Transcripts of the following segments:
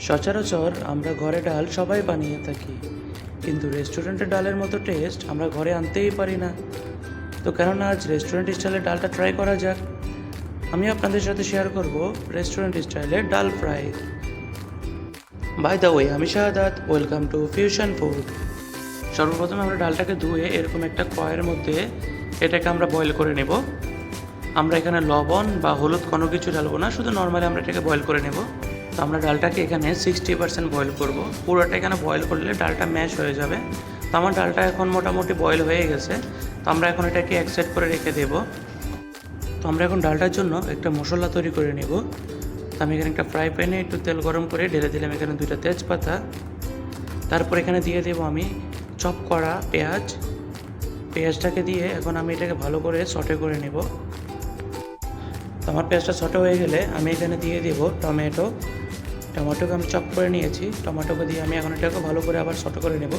সচরাচর আমরা ঘরে ডাল সবাই বানিয়ে থাকি, কিন্তু রেস্টুরেন্টের ডালের মতো টেস্ট আমরা ঘরে আনতেই পারি না। তো কেননা আজ রেস্টুরেন্ট স্টাইলের ডালটা ট্রাই করা যাক। আমি আপনাদের সাথে শেয়ার করব রেস্টুরেন্ট স্টাইলের ডাল ফ্রাই। বাই দ্য ওয়ে, আমি শাহাদাত, ওয়েলকাম টু ফিউশন ফুড। সর্বপ্রথম আমরা ডালটাকে ধুয়ে এরকম একটা কয়ের মধ্যে এটাকে আমরা বয়েল করে নেব। আমরা এখানে লবণ বা হলুদ কোনো কিছু ঢালবো না, শুধু নর্মালি আমরা এটাকে বয়েল করে নেব। তো আমরা ডালটাকে এখানে 60% বয়েল করব। পুরোটা এখানে বয়েল করলে ডালটা ম্যাশ হয়ে যাবে। তো আমার ডালটা এখন মোটামুটি বয়েল হয়ে গেছে। তো আমরা এখন এটাকে এক সাইড করে রেখে দেব। তো আমরা এখন ডালটার জন্য একটা মশলা তৈরি করে নেব। তো আমি এখানে একটা ফ্রাই প্যানে একটু তেল গরম করে ঢেলে দিলাম এখানে 2টা তেজপাতা। তারপর এখানে দিয়ে দেব আমি চপ করা পেঁয়াজটাকে দিয়ে এখন আমি এটাকে ভালো করে সটে করে নেব। তো আমার পেঁয়াজটা ছোটো হয়ে গেলে আমি এখানে দিয়ে দেব টমেটোকে আমি চপ করে নিয়েছি। টমেটোকে দিয়ে আমি এখন এটাকে ভালো করে আবার ছোটো করে নেব,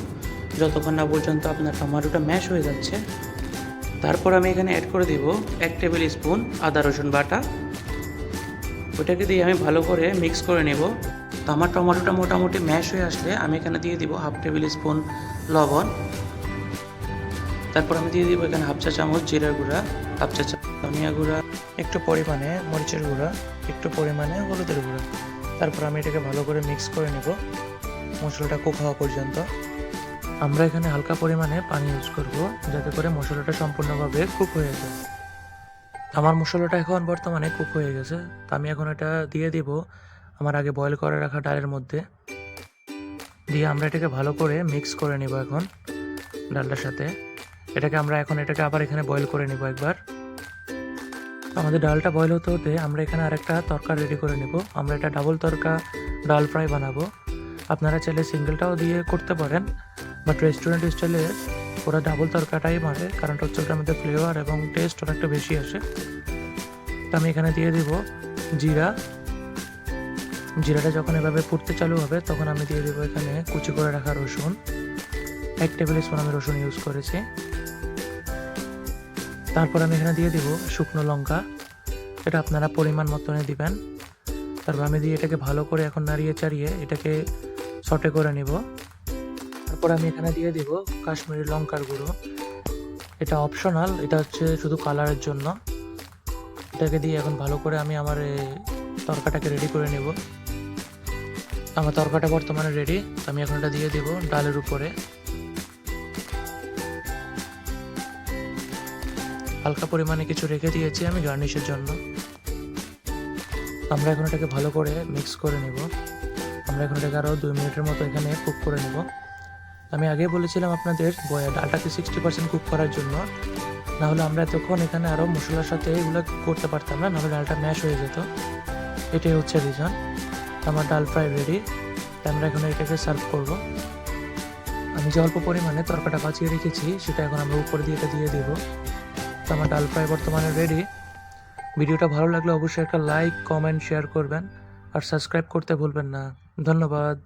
যতক্ষণ না পর্যন্ত আপনার টমেটোটা ম্যাশ হয়ে যাচ্ছে। তারপর আমি এখানে অ্যাড করে দেব 1 টেবিল স্পুন আদা রসুন বাটা। ওইটাকে দিয়ে আমি ভালো করে মিক্স করে নেব। তো আমার টমেটোটা মোটামুটি ম্যাশ হয়ে আসলে আমি এখানে দিয়ে দিব 1/2 টেবিল স্পুন লবণ। তারপর আমি দিয়ে দিব এখানে 1/2 চা চামচ জিরার গুঁড়া, 1/2 চা চামচ ধনিয়া গুঁড়া, একটু পরিমাণে মরিচের গুঁড়া, একটু পরিমাণে হলুদের গুঁড়া। তারপর আমি এটাকে ভালো করে মিক্স করে নেব মশলাটা কুক হওয়া পর্যন্ত। আমরা এখানে হালকা পরিমাণে পানি ইউজ করব, যাতে করে মশলাটা সম্পূর্ণভাবে কুক হয়ে যায়। আমার মশলাটা এখন বর্তমানে কুক হয়ে গেছে। তো আমি এখন এটা দিয়ে দিব আমার আগে বয়েল করে রাখা ডালের মধ্যে। দিয়ে আমরা এটাকে ভালো করে মিক্স করে নেব এখন ডালটার সাথে। এটাকে আবার এখানে বয়েল করে নেব একবার। আমাদের ডালটা বয়েল হতে হতে আমরা এখানে আরেকটা তরকা রেডি করে নেব। আমরা এটা ডাবল তরকা ডাল ফ্রাই বানাবো। আপনারা চাইলে সিঙ্গেলটাও দিয়ে করতে পারেন, বাট রেস্টুরেন্ট স্টাইলে ওরা ডাবল তরকাটাই মারে, কারণ হচ্ছে ওটার মধ্যে ফ্লেভার এবং টেস্ট অনেকটা বেশি আসে। তো আমি এখানে দিয়ে দেব জিরাটা যখন এভাবে ফুটতে চালু হবে তখন আমি দিয়ে দেবো এখানে কুচি করে রাখা রসুন। 1 টেবিল স্পুন আমি রসুন ইউজ করেছি। তারপর আমি এখানে দিয়ে দিব শুকনো লঙ্কা, এটা আপনারা পরিমাণ মতনে দিবেন। তারপর আমি দিয়ে এটাকে ভালো করে এখন নাড়িয়ে চাড়িয়ে এটাকে সটে করে নিব। তারপর আমি এখানে দিয়ে দিব কাশ্মীরি লঙ্কার গুঁড়ো। এটা অপশনাল, এটা হচ্ছে শুধু কালারের জন্য। এটাকে দিয়ে এখন ভালো করে আমি আমার তরকাটাকে রেডি করে নেব। আমার তরকাটা বর্তমানে রেডি। আমি এখন এটা দিয়ে দেব ডালের উপরে। হালকা পরিমাণে কিছু রেখে দিয়েছি আমি গার্নিশের জন্য। আমরা এখন এটাকে ভালো করে মিক্স করে নেব। আমরা এখন এটাকে আরও 2 মিনিটের মতো এখানে কুক করে নেব। আমি আগে বলেছিলাম আপনাদের ডালটাকে 60% কুক করার জন্য, নাহলে আমরা এতক্ষণ এখানে আরও মশলার সাথে এগুলো করতে পারতাম না, নাহলে ডালটা ম্যাশ হয়ে যেত। এটাই হচ্ছে রিজন। আমার ডাল ফ্রাই রেডি। আমরা এখন এটাকে সার্ভ করব। আমি যে অল্প পরিমাণে তরকাটা বাঁচিয়ে রেখেছি সেটা এখন আমরা উপরে দিয়ে এটা দিয়ে দেব। তো আমার ডাল ফ্রাই বর্তমানে রেডি। ভিডিওটা ভালো লাগলে অবশ্যই একটা লাইক, কমেন্ট, শেয়ার করবেন আর সাবস্ক্রাইব করতে ভুলবেন না। ধন্যবাদ।